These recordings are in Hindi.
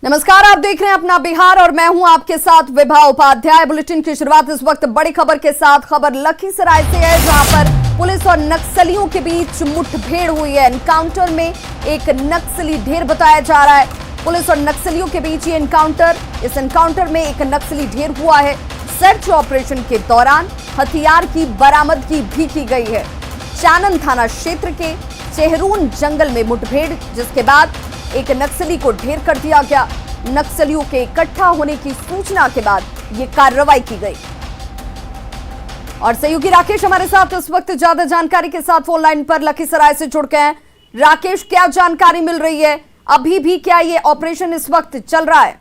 नमस्कार, आप देख रहे हैं अपना बिहार और मैं हूं आपके साथ विभा उपाध्याय। बुलेटिन की शुरुआत इस वक्त बड़ी खबर के साथ। खबर लखीसराय से है, जहां पर पुलिस और नक्सलियों के बीच मुठभेड़ हुई है। एनकाउंटर में एक नक्सली ढेर बताया जा रहा है। पुलिस और नक्सलियों के बीच ये एनकाउंटर, इस एनकाउंटर में एक नक्सली ढेर हुआ है। सर्च ऑपरेशन के दौरान हथियार की बरामदगी भी की गई है। चानन थाना क्षेत्र के चेहरून जंगल में मुठभेड़, जिसके बाद एक नक्सली को ढेर कर दिया गया। नक्सलियों के इकट्ठा होने की सूचना के बाद यह कार्रवाई की गई। और सहयोगी राकेश हमारे साथ इस वक्त ज्यादा जानकारी के साथ फोन लाइन पर लखीसराय से जुड़ गए हैं। राकेश, क्या जानकारी मिल रही है? अभी भी क्या ये ऑपरेशन इस वक्त चल रहा है?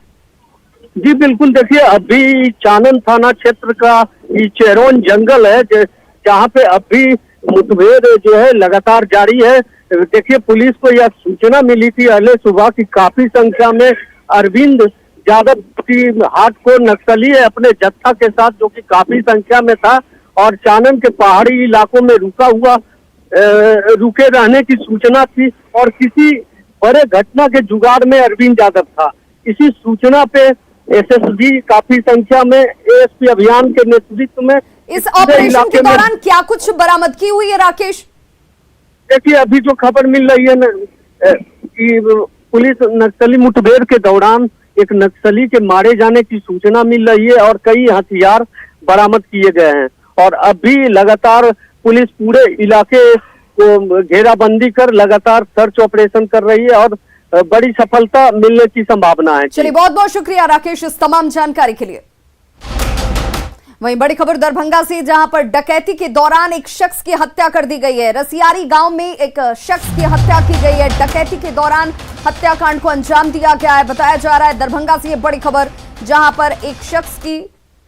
जी बिल्कुल, देखिए अभी चानन थाना क्षेत्र का ये चेहरून जंगल है जहाँ पे अभी मुठभेड़ जो है लगातार जारी है। देखिए, पुलिस को यह सूचना मिली थी अगले सुबह की काफी संख्या में अरविंद यादव की हार्डकोर नक्सली है अपने जत्था के साथ, जो कि काफी संख्या में था और चानन के पहाड़ी इलाकों में रुके रहने की सूचना थी और किसी बड़े घटना के जुगाड़ में अरविंद यादव था। इसी सूचना पे एसएसबी काफी संख्या में एएसपी अभियान के नेतृत्व में इस ऑपरेशन के दौरान क्या कुछ बरामदगी हुई है राकेश? देखिए, अभी जो खबर मिल रही है ना कि पुलिस नक्सली मुठभेड़ के दौरान एक नक्सली के मारे जाने की सूचना मिल रही है और कई हथियार बरामद किए गए हैं। और अभी लगातार पुलिस पूरे इलाके को घेराबंदी कर लगातार सर्च ऑपरेशन कर रही है और बड़ी सफलता मिलने की संभावना है। चलिए, बहुत बहुत शुक्रिया राकेश इस तमाम जानकारी के लिए। वहीं बड़ी खबर दरभंगा से, जहां पर डकैती के दौरान एक शख्स की हत्या कर दी गई है। रसियारी गांव में एक शख्स की हत्या की गई है। डकैती के दौरान हत्याकांड को अंजाम दिया गया है, बताया जा रहा है। दरभंगा से ये बड़ी खबर, जहां पर एक शख्स की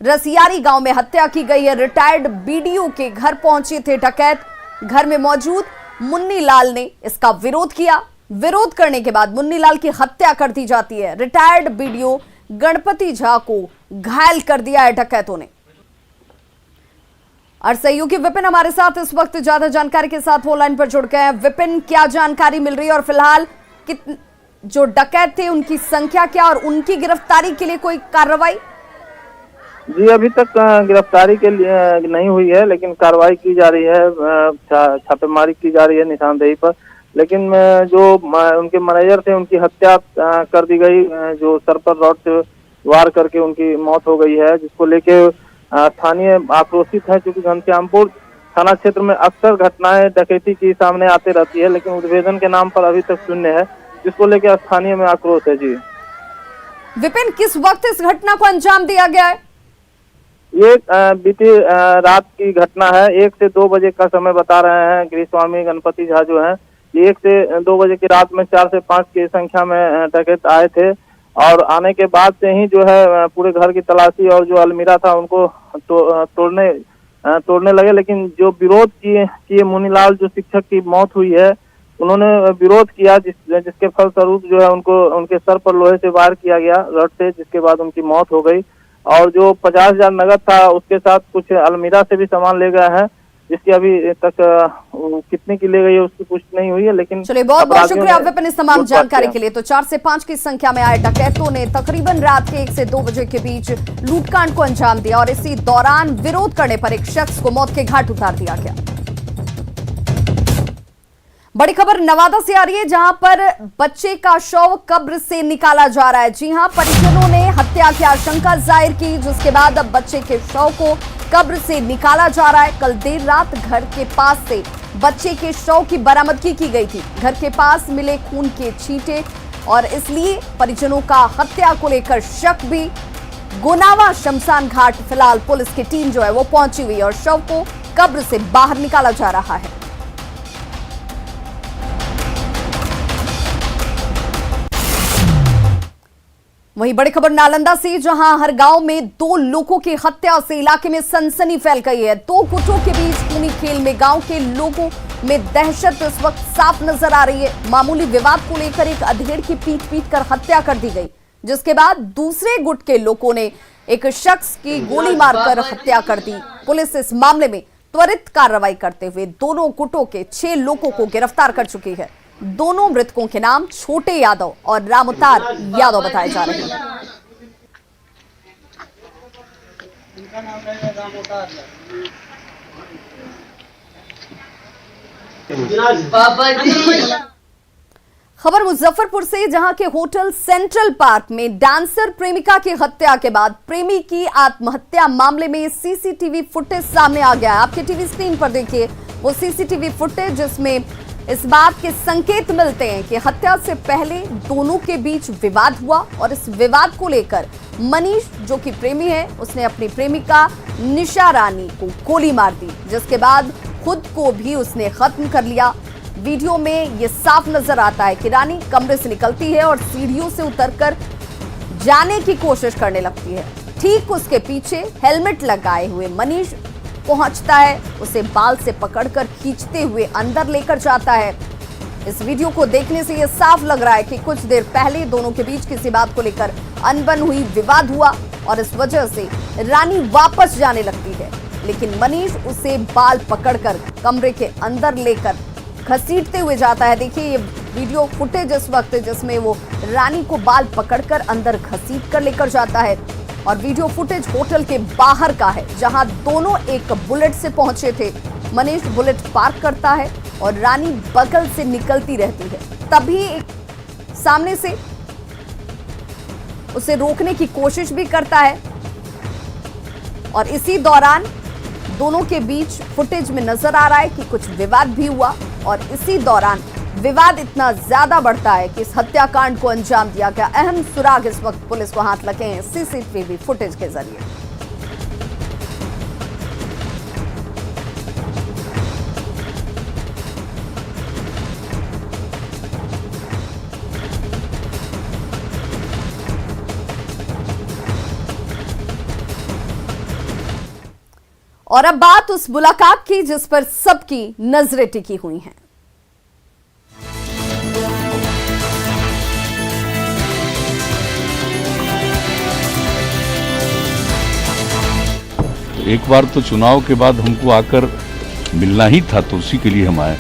रसियारी गांव में हत्या की गई है। रिटायर्ड बीडीओ के घर पहुंचे थे डकैत। घर में मौजूद मुन्नी लाल ने इसका विरोध किया। विरोध करने के बाद मुन्नी लाल की हत्या कर दी जाती है। रिटायर्ड बीडीओ गणपति झा को घायल कर दिया है डकैतों ने। और सहयोगी विपिन हमारे साथ इस वक्त ज्यादा जानकारी के साथ फोन लाइन पर जुड़ गए हैं। विपिन, क्या जानकारी मिल रही है और फिलहाल जो डकैत थे उनकी संख्या क्या और उनकी गिरफ्तारी के लिए कोई कार्रवाई? जी, अभी तक गिरफ्तारी के लिए नहीं हुई है, लेकिन कार्रवाई की जा रही है। छापेमारी की जा रही है निशानदेही पर। लेकिन जो उनके मैनेजर थे उनकी हत्या कर दी गई। जो सर पर रॉड से वार करके उनकी मौत हो गई है, जिसको लेके स्थानीय आक्रोशित है। क्योंकि घनश्यामपुर थाना क्षेत्र में अक्सर घटनाएं डकैती की सामने आते रहती है, लेकिन उद्भेदन के नाम पर अभी तक शून्य है, जिसको लेकर स्थानीय में आक्रोश है। जी विपिन, किस वक्त इस घटना को अंजाम दिया गया है? ये बीती रात की घटना है। 1 से 2 बजे का समय बता रहे हैं गृहस्वामी गणपति झा जो है। 1 से 2 बजे की रात में 4 से 5 की संख्या में डकैत आए थे और आने के बाद से ही जो है पूरे घर की तलाशी और जो अलमीरा था उनको तोड़ने लगे। लेकिन जो विरोध किए मुन्नीलाल, जो शिक्षक की मौत हुई है, उन्होंने विरोध किया, जिसके फलस्वरूप जो है उनके सर पर लोहे से वार किया गया रड से, जिसके बाद उनकी मौत हो गई। और जो 50,000 नगद था उसके साथ कुछ अलमीरा से भी सामान ले गए हैं, जिसकी अभी तक कितने की ले गई है उसकी पुष्टि नहीं हुई है। लेकिन चलिए, बहुत बहुत शुक्रिया विपिन इस तमाम जानकारी के लिए। तो 4 से 5 की संख्या में आए डकैतों ने तकरीबन रात के 1 से 2 बजे के बीच लूटकांड को अंजाम दिया और इसी दौरान विरोध करने पर एक शख्स को मौत के घाट उतार दिया गया। बड़ी खबर नवादा से आ रही है, जहां पर बच्चे का शव कब्र से निकाला जा रहा है। जी हां, परिजनों ने हत्या की आशंका जाहिर की, जिसके बाद अब बच्चे के शव को कब्र से निकाला जा रहा है। कल देर रात घर के पास से बच्चे के शव की बरामदगी की गई थी। घर के पास मिले खून के छींटे और इसलिए परिजनों का हत्या को लेकर शक भी। गुनावा शमशान घाट फिलहाल पुलिस की टीम जो है वो पहुंची हुई है और शव को कब्र से बाहर निकाला जा रहा है। वहीं बड़ी खबर नालंदा से, जहां हर गांव में 2 लोगों की हत्या से इलाके में सनसनी फैल गई है। 2 गुटों के बीच खूनी खेल में गांव के लोगों में दहशत इस वक्त साफ नजर आ रही है। मामूली विवाद को लेकर एक अधेड़ की पीट कर हत्या कर दी गई, जिसके बाद दूसरे गुट के लोगों ने एक शख्स की गोली मारकर हत्या कर दी। पुलिस इस मामले में त्वरित कार्रवाई करते हुए दोनों गुटों के 6 लोगों को गिरफ्तार कर चुकी है। दोनों मृतकों के नाम छोटे यादव और रामउतार यादव बताए जा रहे हैं। खबर मुजफ्फरपुर से, जहां के होटल सेंट्रल पार्क में डांसर प्रेमिका की हत्या के बाद प्रेमी की आत्महत्या मामले में सीसीटीवी फुटेज सामने आ गया है। आपके टीवी स्क्रीन पर देखिए वो सीसीटीवी फुटेज, जिसमें इस बात के संकेत मिलते हैं कि हत्या से पहले दोनों के बीच विवाद हुआ और इस विवाद को लेकर मनीष, जो कि प्रेमी है, उसने अपनी प्रेमिका निशा रानी को गोली मार दी, जिसके बाद खुद को भी उसने खत्म कर लिया। वीडियो में यह साफ नजर आता है कि रानी कमरे से निकलती है और सीढ़ियों से उतरकर जाने की कोशिश करने लगती है। ठीक उसके पीछे हेलमेट लगाए हुए मनीष पहुंचता है, उसे बाल से पकड़कर खींचते हुए अंदर लेकर जाता है। इस वीडियो को देखने से यह साफ लग रहा है कि कुछ देर पहले दोनों के बीच किसी बात को लेकर अनबन हुई, विवाद हुआ और इस वजह से रानी वापस जाने लगती है, लेकिन मनीष उसे बाल पकड़कर कमरे के अंदर लेकर घसीटते हुए जाता है। देखिए ये वीडियो फुटेज इस वक्त जिसमें वो रानी को बाल पकड़कर अंदर घसीट कर लेकर जाता है, और वीडियो फुटेज होटल के बाहर का है, जहां दोनों एक बुलेट से पहुंचे थे। मनीष बुलेट पार्क करता है और रानी बगल से निकलती रहती है, तभी एक सामने से उसे रोकने की कोशिश भी करता है और इसी दौरान दोनों के बीच फुटेज में नजर आ रहा है कि कुछ विवाद भी हुआ और इसी दौरान विवाद इतना ज्यादा बढ़ता है कि इस हत्याकांड को अंजाम दिया गया। अहम सुराग इस वक्त पुलिस को हाथ लगे हैं सीसीटीवी फुटेज के जरिए। और अब बात उस मुलाकात की जिस पर सबकी नजरें टिकी हुई हैं। एक बार तो चुनाव के बाद हमको आकर मिलना ही था, तो उसी के लिए हम आए।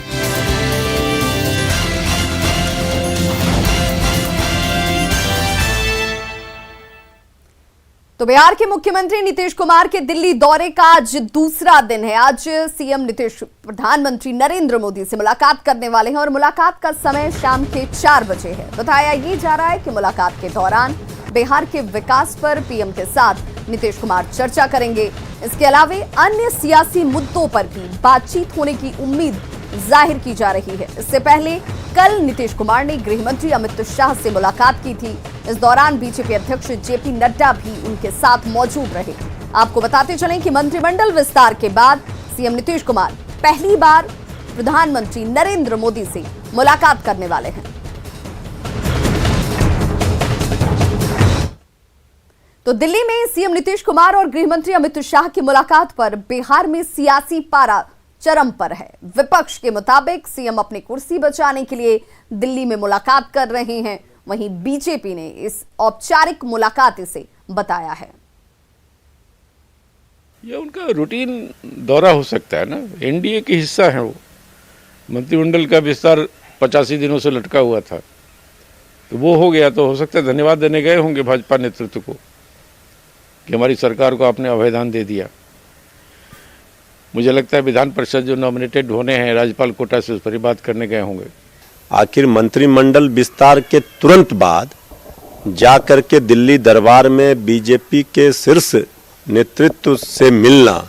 तो बिहार के मुख्यमंत्री नीतीश कुमार के दिल्ली दौरे का आज दूसरा दिन है। आज सीएम नीतीश प्रधानमंत्री नरेंद्र मोदी से मुलाकात करने वाले हैं और मुलाकात का समय शाम के 4 बजे है। बताया ये जा रहा है कि मुलाकात के दौरान बिहार के विकास पर पीएम के साथ नीतीश कुमार चर्चा करेंगे। इसके अलावा अन्य सियासी मुद्दों पर भी बातचीत होने की उम्मीद जाहिर की जा रही है। इससे पहले कल नीतीश कुमार ने गृह मंत्री अमित शाह से मुलाकात की थी। इस दौरान बीजेपी अध्यक्ष जेपी नड्डा भी उनके साथ मौजूद रहे। आपको बताते चलें कि मंत्रिमंडल विस्तार के बाद सीएम नीतीश कुमार पहली बार प्रधानमंत्री नरेंद्र मोदी से मुलाकात करने वाले हैं। तो दिल्ली में सीएम नीतीश कुमार और गृह मंत्री अमित शाह की मुलाकात पर बिहार में सियासी पारा चरम पर है। विपक्ष के मुताबिक सीएम अपनी कुर्सी बचाने के लिए दिल्ली में मुलाकात कर रहे हैं, वहीं बीजेपी ने इस औपचारिक मुलाकात इसे बताया है। यह उनका रूटीन दौरा हो सकता है ना, एनडीए की हिस्सा है वो। मंत्रिमंडल का विस्तार 85 दिनों से लटका हुआ था, तो वो हो गया, तो हो सकता है धन्यवाद देने गए होंगे भाजपा नेतृत्व को कि हमारी सरकार को आपने अभयदान दे दिया। मुझे लगता है विधान परिषद जो नॉमिनेटेड होने हैं राज्यपाल कोटा से, उस पर बात करने गए होंगे। आखिर मंत्रिमंडल विस्तार के तुरंत बाद जाकर के दिल्ली दरबार में बीजेपी के शीर्ष नेतृत्व से मिलना,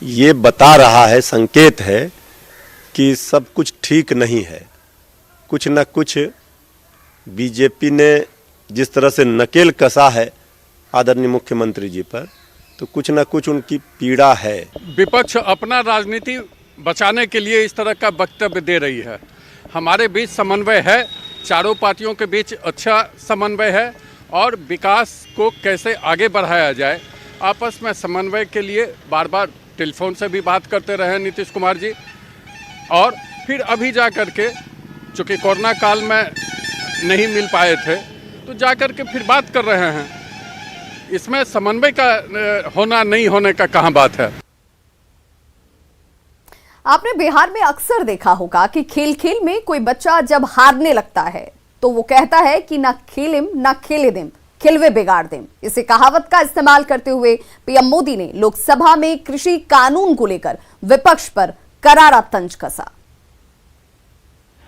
ये बता रहा है, संकेत है कि सब कुछ ठीक नहीं है। कुछ न कुछ बीजेपी ने जिस तरह से नकेल कसा है आदरणीय मुख्यमंत्री जी पर, तो कुछ न कुछ उनकी पीड़ा है। विपक्ष अपना राजनीति बचाने के लिए इस तरह का वक्तव्य दे रही है। हमारे बीच समन्वय है, चारों पार्टियों के बीच अच्छा समन्वय है और विकास को कैसे आगे बढ़ाया जाए, आपस में समन्वय के लिए बार बार टेलीफोन से भी बात करते रहे नीतीश कुमार जी। और फिर अभी जा कर के, चूँकि कोरोना काल में नहीं मिल पाए थे, तो जा कर के फिर बात कर रहे हैं। इसमें समन्वय का होना नहीं होने का कहाँ बात है। आपने बिहार में अक्सर देखा होगा कि खेल खेल में कोई बच्चा जब हारने लगता है तो वो कहता है कि ना खेलिम ना खेले देम, खिलवे बिगाड़ देम। इसे कहावत का इस्तेमाल करते हुए पीएम मोदी ने लोकसभा में कृषि कानून को लेकर विपक्ष पर करारा तंज कसा।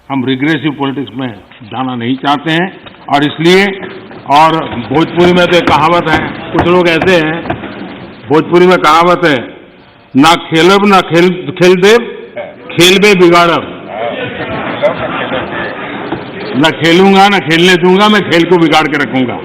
हम रिग्रेसिव पॉलिटिक्स में जाना नहीं चाहते हैं और इसलिए, और भोजपुरी में तो एक कहावत है, कुछ लोग ऐसे हैं, भोजपुरी में कहावत है, ना खेलब ना खेल देव, खेलबे बिगाड़ब। ना खेलूंगा ना खेलने दूंगा, मैं खेल को बिगाड़ के रखूंगा।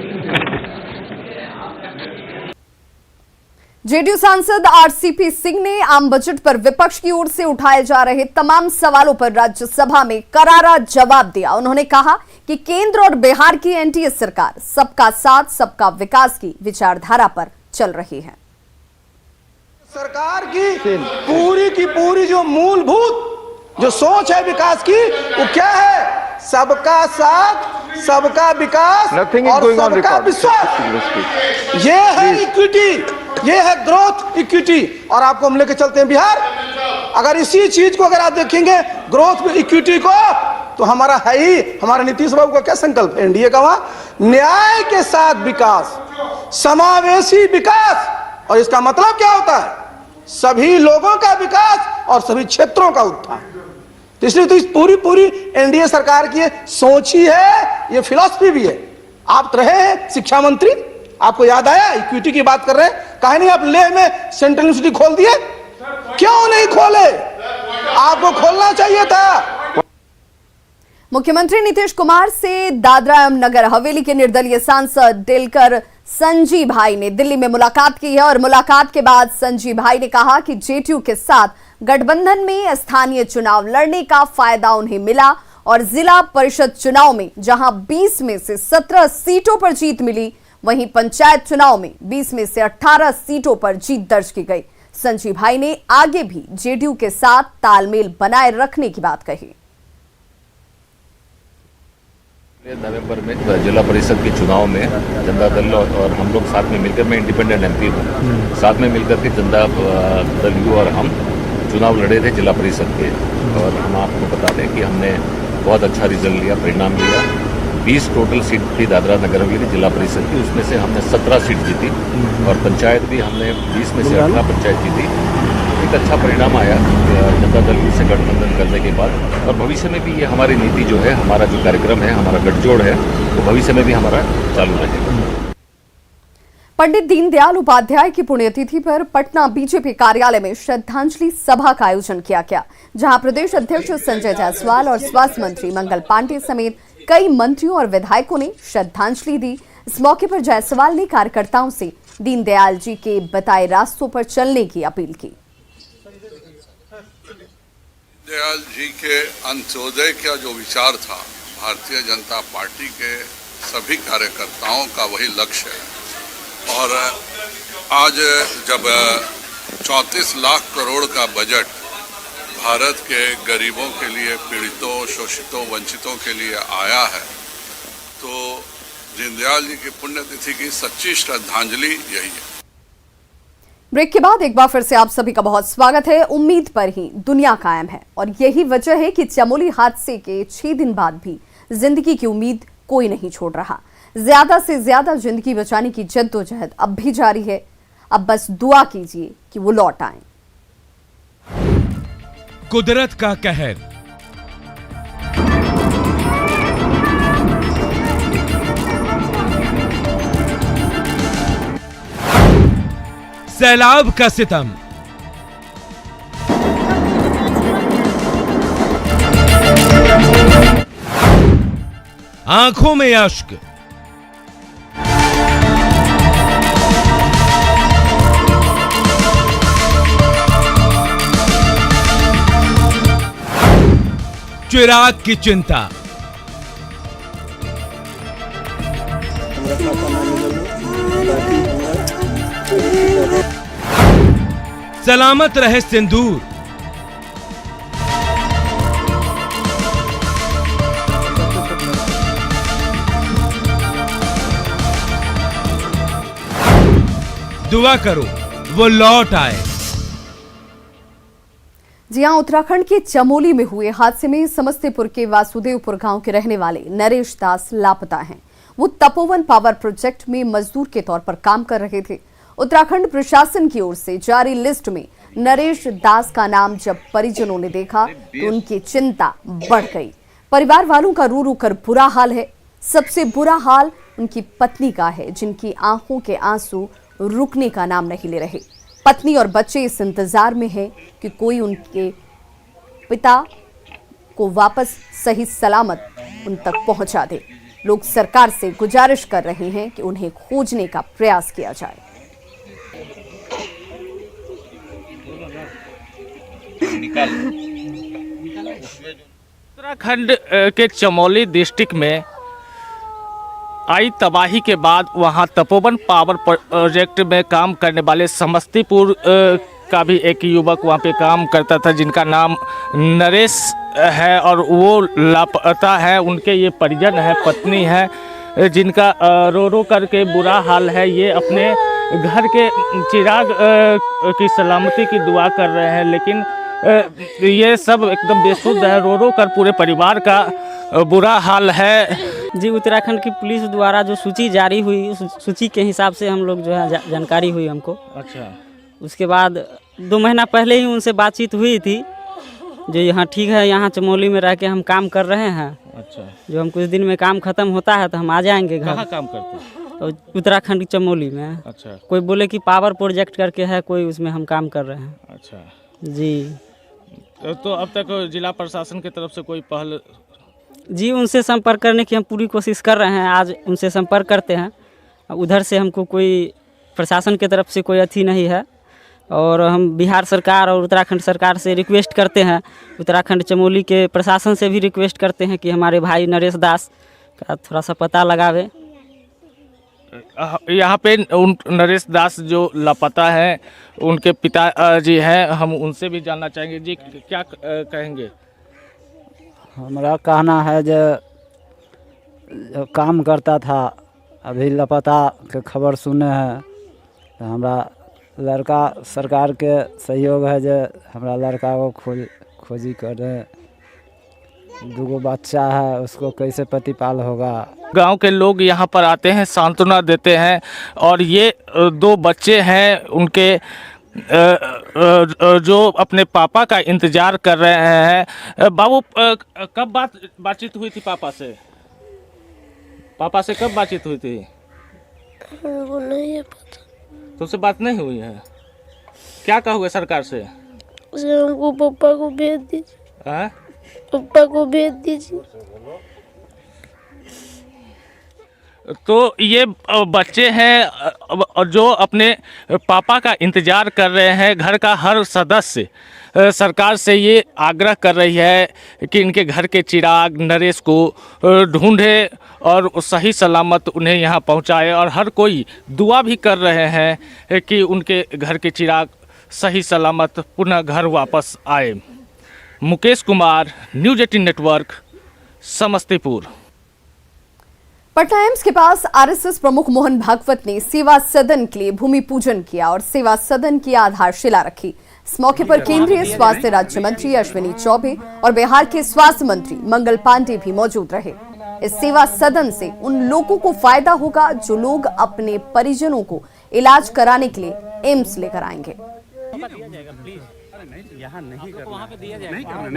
जेडीयू सांसद आरसीपी सिंह ने आम बजट पर विपक्ष की ओर से उठाए जा रहे तमाम सवालों पर राज्यसभा में करारा जवाब दिया। उन्होंने कहा कि केंद्र और बिहार की एनडीए सरकार सबका साथ सबका विकास की विचारधारा पर चल रही है। सरकार की पूरी जो मूलभूत जो सोच है विकास की, वो क्या है? सबका साथ सबका विकास और सबका विश्वास। ये है इक्विटी, ये है ग्रोथ इक्विटी। और आपको हम लेके चलते हैं बिहार। अगर इसी चीज को अगर आप देखेंगे ग्रोथ इक्विटी को, तो हमारा है ही, हमारे नीतीश बाबू का क्या संकल्प है एनडीए का? वहां न्याय के साथ विकास, समावेशी विकास। और इसका मतलब क्या होता है? सभी लोगों का विकास और सभी क्षेत्रों का उत्थान। तो इसलिए तो इस पूरी एनडीए सरकार की ये सोच ही है, ये फिलॉसफी भी है। आप रहे हैं शिक्षा मंत्री, आपको याद आया इक्विटी की बात कर रहे हैं, काहे नहीं आप लेह में सेंट्रल यूनिवर्सिटी खोल दिए? क्यों नहीं खोले? आपको खोलना चाहिए था। मुख्यमंत्री नीतीश कुमार से दादरा एवं नगर हवेली के निर्दलीय सांसद दिलकर संजीव भाई ने दिल्ली में मुलाकात की है और मुलाकात के बाद संजीव भाई ने कहा कि जेडीयू के साथ गठबंधन में स्थानीय चुनाव लड़ने का फायदा उन्हें मिला और जिला परिषद चुनाव में जहां 20 में से 17 सीटों पर जीत मिली, वहीं पंचायत चुनाव में 20 में से 18 सीटों पर जीत दर्ज की गई। संजीव भाई ने आगे भी जेडीयू के साथ तालमेल बनाए रखने की बात कही। नवंबर में जिला परिषद के चुनाव में जनता दल और हम लोग साथ में मिलकर, मैं इंडिपेंडेंट एमपी हूँ, साथ में मिलकर के जनता दल यू और हम चुनाव लड़े थे जिला परिषद के। और हम आपको बता दें कि हमने बहुत अच्छा रिजल्ट लिया, परिणाम लिया। 20 टोटल सीट थी दादरा नगर हवेली जिला परिषद की, उसमें से हमने 17 सीट जीती और पंचायत भी हमने 20 में से 18 पंचायत जीती। एक अच्छा परिणाम आया जनता दल से गठबंधन करने के बाद। और भविष्य में भी ये हमारी नीति जो है, हमारा जो कार्यक्रम है, हमारा गठजोड़ है, वो भविष्य में भी हमारा चालू रहेगा। पंडित दीनदयाल उपाध्याय की पुण्यतिथि पर पटना बीजेपी कार्यालय में श्रद्धांजलि सभा का आयोजन किया गया, जहां प्रदेश अध्यक्ष संजय जायसवाल और स्वास्थ्य मंत्री मंगल पांडे समेत कई मंत्रियों और विधायकों ने श्रद्धांजलि दी। इस मौके पर जायसवाल ने कार्यकर्ताओं से दीनदयाल जी के बताए रास्तों पर चलने की अपील की। दीनदयाल जी के अंत्योदय का जो विचार था, भारतीय जनता पार्टी के सभी कार्यकर्ताओं का वही लक्ष्य है। और आज जब 34 लाख करोड़ का बजट भारत के गरीबों के लिए, पीड़ितों, शोषितों, वंचितों के लिए आया है, तो दीनदयाल जी की पुण्यतिथि की सच्ची श्रद्धांजलि यही है। ब्रेक के बाद एक बार फिर से आप सभी का बहुत स्वागत है। उम्मीद पर ही दुनिया कायम है और यही वजह है कि चमोली हादसे के 6 दिन बाद भी जिंदगी की उम्मीद कोई नहीं छोड़ रहा। ज्यादा से ज्यादा जिंदगी बचाने की जद्दोजहद अब भी जारी है। अब बस दुआ कीजिए कि वो लौट आएं। कुदरत का कहर, सैलाब का सितम, आंखों में अश्क, चिराग की चिंता, सलामत रहे सिंदूर, दुआ करो वो लौट आए। जी हां, उत्तराखंड के चमोली में हुए हादसे में समस्तीपुर के वासुदेवपुर गांव के रहने वाले नरेश दास लापता हैं। वो तपोवन पावर प्रोजेक्ट में मजदूर के तौर पर काम कर रहे थे। उत्तराखंड प्रशासन की ओर से जारी लिस्ट में नरेश दास का नाम जब परिजनों ने देखा तो उनकी चिंता बढ़ गई। परिवार वालों का रो रो कर बुरा हाल है। सबसे बुरा हाल उनकी पत्नी का है, जिनकी आंखों के आंसू रुकने का नाम नहीं ले रहे। पत्नी और बच्चे इस इंतजार में हैं कि कोई उनके पिता को वापस सही सलामत उन तक पहुंचा दे। लोग सरकार से गुजारिश कर रहे हैं कि उन्हें खोजने का प्रयास किया जाए। उत्तराखंड के चमोली डिस्ट्रिक्ट में आई तबाही के बाद वहां तपोवन पावर प्रोजेक्ट में काम करने वाले समस्तीपुर का भी एक युवक वहां पे काम करता था, जिनका नाम नरेश है और वो लापता है। उनके ये परिजन है, पत्नी है, जिनका रो रो करके बुरा हाल है। ये अपने घर के चिराग की सलामती की दुआ कर रहे हैं, लेकिन ये सब एकदम बेसुध है। रो रो कर पूरे परिवार का बुरा हाल है। जी, उत्तराखंड की पुलिस द्वारा जो सूची जारी हुई, उस सूची के हिसाब से हम लोग जो है जानकारी हुई हमको। अच्छा। उसके बाद 2 महीना पहले ही उनसे बातचीत हुई थी, जो यहाँ ठीक है, यहाँ चमोली में रह के हम काम कर रहे हैं। अच्छा। जो हम कुछ दिन में काम खत्म होता है तो हम आ जाएंगे घर। कहाँ काम करते हैं? तो उत्तराखंड की चमोली में। अच्छा। कोई बोले कि पावर प्रोजेक्ट करके है कोई, उसमें हम काम कर रहे हैं। अच्छा जी। तो अब तक जिला प्रशासन की तरफ से कोई पहल? जी, उनसे संपर्क करने की हम पूरी कोशिश कर रहे हैं। आज उनसे संपर्क करते हैं। उधर से हमको कोई प्रशासन की तरफ से कोई अथी नहीं है, और हम बिहार सरकार और उत्तराखंड सरकार से रिक्वेस्ट करते हैं, उत्तराखंड चमोली के प्रशासन से भी रिक्वेस्ट करते हैं कि हमारे भाई नरेश दास का थोड़ा सा पता लगावे। यहाँ पे उन नरेश दास जो लापता है, उनके पिता जी हैं, हम उनसे भी जानना चाहेंगे। जी, क्या कहेंगे? हमारा कहना है जो काम करता था, अभी लापता के खबर सुने हैं, तो हमारा लड़का सरकार के सहयोग है जो हमारा लड़का को खोजी करें। 2 बच्चा है, उसको कैसे प्रतिपाल होगा। गांव के लोग यहाँ पर आते हैं, सांत्वना देते हैं, और ये 2 बच्चे हैं उनके जो अपने पापा का इंतजार कर रहे हैं। बाबू, कब बातचीत हुई थी पापा से? पापा से कब बातचीत हुई थी? वो नहीं है पता। तुमसे बात नहीं हुई है? क्या कहोगे सरकार से? हमको पापा को भेज दीजिए। हाँ? पापा को भेज दीजिए। तो ये बच्चे हैं जो अपने पापा का इंतज़ार कर रहे हैं। घर का हर सदस्य सरकार से ये आग्रह कर रही है कि इनके घर के चिराग नरेश को ढूंढे और सही सलामत उन्हें यहाँ पहुँचाए, और हर कोई दुआ भी कर रहे हैं कि उनके घर के चिराग सही सलामत पुनः घर वापस आए। Mukesh Kumar, news 18 network, Samastipur. Patna AIIMS के पास आरएसएस प्रमुख मोहन भागवत ने सेवा सदन के लिए भूमि पूजन किया और सेवा सदन की आधारशिला रखी। इस मौके पर केंद्रीय स्वास्थ्य राज्य मंत्री अश्विनी चौबे और बिहार के स्वास्थ्य मंत्री मंगल पांडे भी मौजूद रहे। इस सेवा सदन से उन लोगों को फायदा होगा जो लोग अपने परिजनों को इलाज कराने के लिए एम्स लेकर आएंगे। यहाँ नहीं करना, वहाँ पे दिया जाएगा,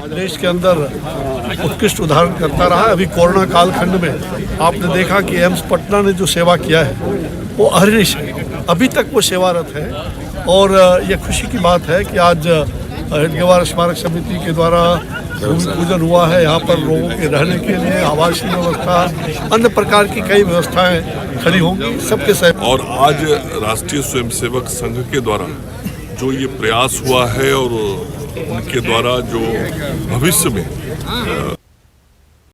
देश के अंदर उत्कृष्ट उदाहरण करता रहा। अभी कोरोना कालखंड में आपने देखा कि एम्स पटना ने जो सेवा किया है वो अहर्निश है, अभी तक वो सेवारत है। और ये खुशी की बात है कि आज हेडगेवार स्मारक समिति के द्वारा भूमि पूजन हुआ है। यहाँ पर लोगों के रहने के लिए आवासीय व्यवस्था, अन्य प्रकार की कई व्यवस्थाएं खड़ी होंगी सबके सहयोग। और आज राष्ट्रीय स्वयंसेवक संघ के द्वारा जो ये प्रयास हुआ है और उनके द्वारा जो भविष्य में